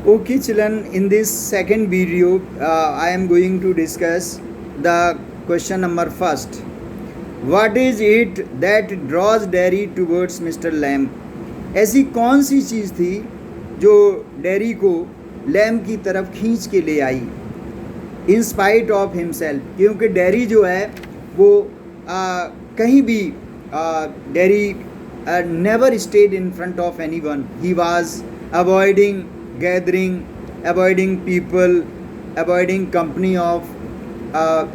Okay, children, in this second video, I am going to discuss the question number first. What is it that draws Derry towards Mr. Lamb? ऐसी कौन सी चीज़ थी जो dairy को lamb की तरफ खींच के ले आई इन स्पाइट ऑफ हिमसेल्फ? क्योंकि डेरी जो है वो कहीं भी dairy never stayed in front of any one. He was avoiding gathering, avoiding people, avoiding company of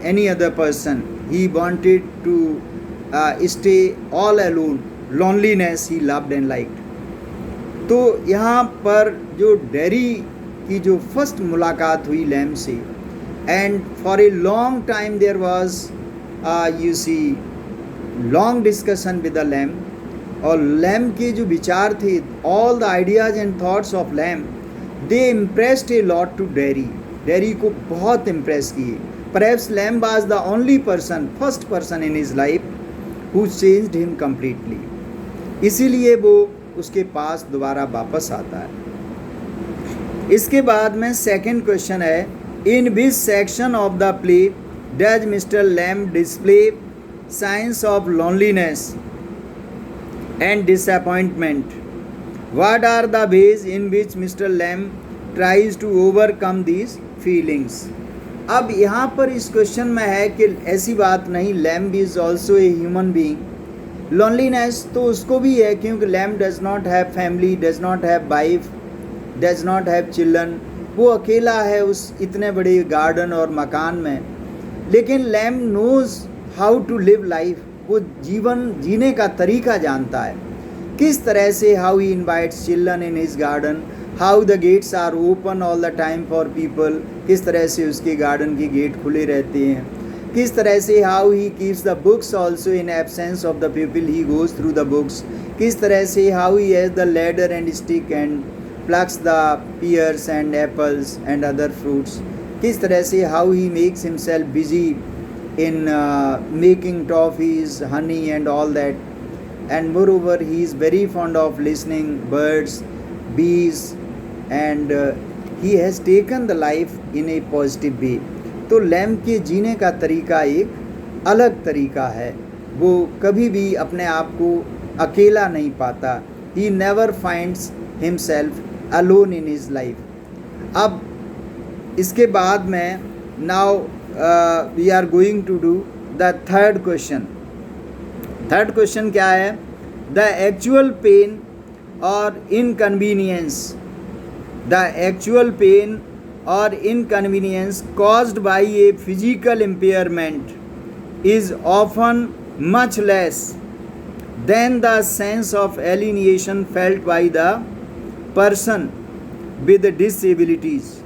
any other person. He wanted to stay all alone. Loneliness he loved and liked. तो यहाँ पर जो dairy की जो first मुलाकात हुई Lamb से, and for a long time there was you see long discussion with the Lamb. और लैम्ब के जो विचार थे, all the ideas and thoughts of Lamb, they impressed a lot to Derry. Derry को बहुत इम्प्रेस किए. Perhaps Lamb was the only person, first person in his life who changed him completely. इसीलिए वो उसके पास दोबारा वापस आता है. इसके बाद में सेकंड क्वेश्चन है, in which section of the play does mister Lamb display signs of loneliness and disappointment? What are the ways in which Mr. Lamb tries to overcome these feelings? अब यहाँ पर इस क्वेश्चन में है कि ऐसी बात नहीं, lamb is also a human being. Loneliness तो उसको भी है, क्योंकि lamb does not have family, does not have wife, does not have children. वो अकेला है उस इतने बड़े गार्डन और मकान में. लेकिन Lamb knows how to live life. वो जीवन जीने का तरीका जानता है, किस तरह से. How he invites children in his garden, how the gates are open all the time for people. किस तरह से उसके गार्डन के गेट खुले रहते हैं. किस तरह से how he keeps the books also in absence of the people he goes through the books. किस तरह से how he has the ladder and stick and plucks the pears and apples and other fruits. किस तरह से how he makes himself busy in making toffees, honey and all that. And moreover, he is very fond of listening birds, bees, and he has taken the life in a positive way. तो lamb के जीने का तरीका एक अलग तरीका है. वो कभी भी अपने आप को अकेला नहीं पाता. He never finds himself alone in his life. अब इसके बाद में now we are going to do the third question. Third question क्या है? the actual pain or inconvenience, the actual pain or inconvenience caused by a physical impairment is often much less than the sense of alienation felt by the person with disabilities.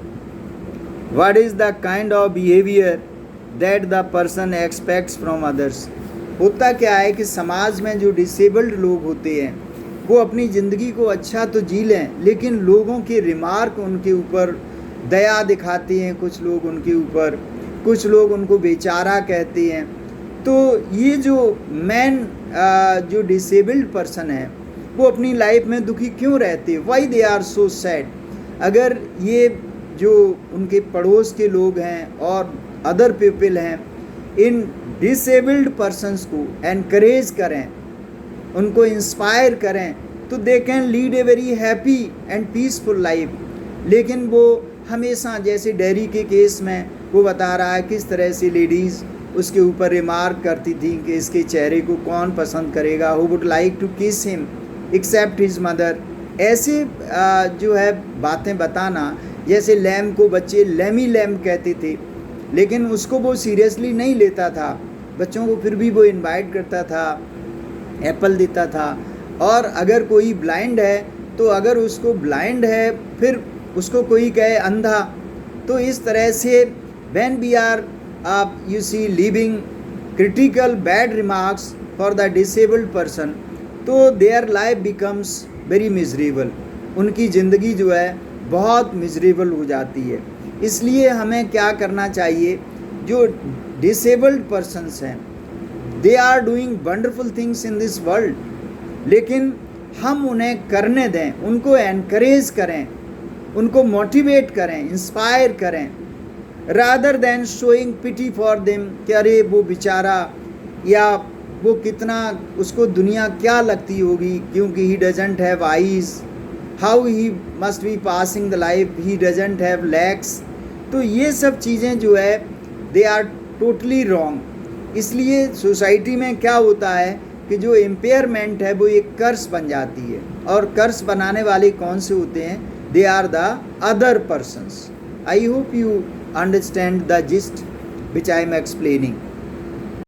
What is the kind of behavior that the person expects from others? होता क्या है कि समाज में जो disabled लोग होते हैं वो अपनी ज़िंदगी को अच्छा तो जी लें, लेकिन लोगों के रिमार्क उनके ऊपर दया दिखाते हैं. कुछ लोग उनके ऊपर, कुछ लोग उनको बेचारा कहते हैं. तो ये जो जो डिसेबल्ड पर्सन है वो अपनी लाइफ में दुखी क्यों रहते हैं? Why they are so sad? अगर ये जो उनके पड़ोस के लोग हैं और अदर पीपल हैं, इन डिसेबल्ड पर्सन्स को एनकरेज करें, उनको इंस्पायर करें, तो they can lead a very happy and peaceful life. लेकिन वो हमेशा, जैसे डेरी के केस में वो बता रहा है किस तरह से लेडीज़ उसके ऊपर रिमार्क करती थी कि इसके चेहरे को कौन पसंद करेगा, हु वुड लाइक टू किस हिम एक्सेप्ट हिज मदर. ऐसे जो है बातें बताना, जैसे लैम्ब को बच्चे लैमी लैम्ब कहते थे, लेकिन उसको वो सीरियसली नहीं लेता था. बच्चों को फिर भी वो इनवाइट करता था, एप्पल देता था. और अगर कोई ब्लाइंड है तो अगर उसको ब्लाइंड है फिर उसको कोई कहे अंधा. तो इस तरह से when we are you see leaving critical bad remarks for the disabled person, तो their life becomes very miserable. उनकी ज़िंदगी जो है बहुत मिजरेबल हो जाती है. इसलिए हमें क्या करना चाहिए? जो डिसेबल्ड पर्सन्स हैं, they are doing wonderful things in this world, लेकिन हम उन्हें करने दें, उनको एनकरेज करें उनको मोटिवेट करें, इंस्पायर करें, rather than showing pity for them कि अरे वो बेचारा, या वो कितना, उसको दुनिया क्या लगती होगी क्योंकि he doesn't have eyes, how he must be passing the life, he doesn't have legs. तो ये सब चीज़ें जो है दे आर टोटली रॉन्ग। इसलिए सोसाइटी में क्या होता है कि जो इम्पेयरमेंट है वो एक कर्स बन जाती है, और कर्स बनाने वाले कौन से होते हैं? They are the other persons. I hope you understand the gist which I am explaining.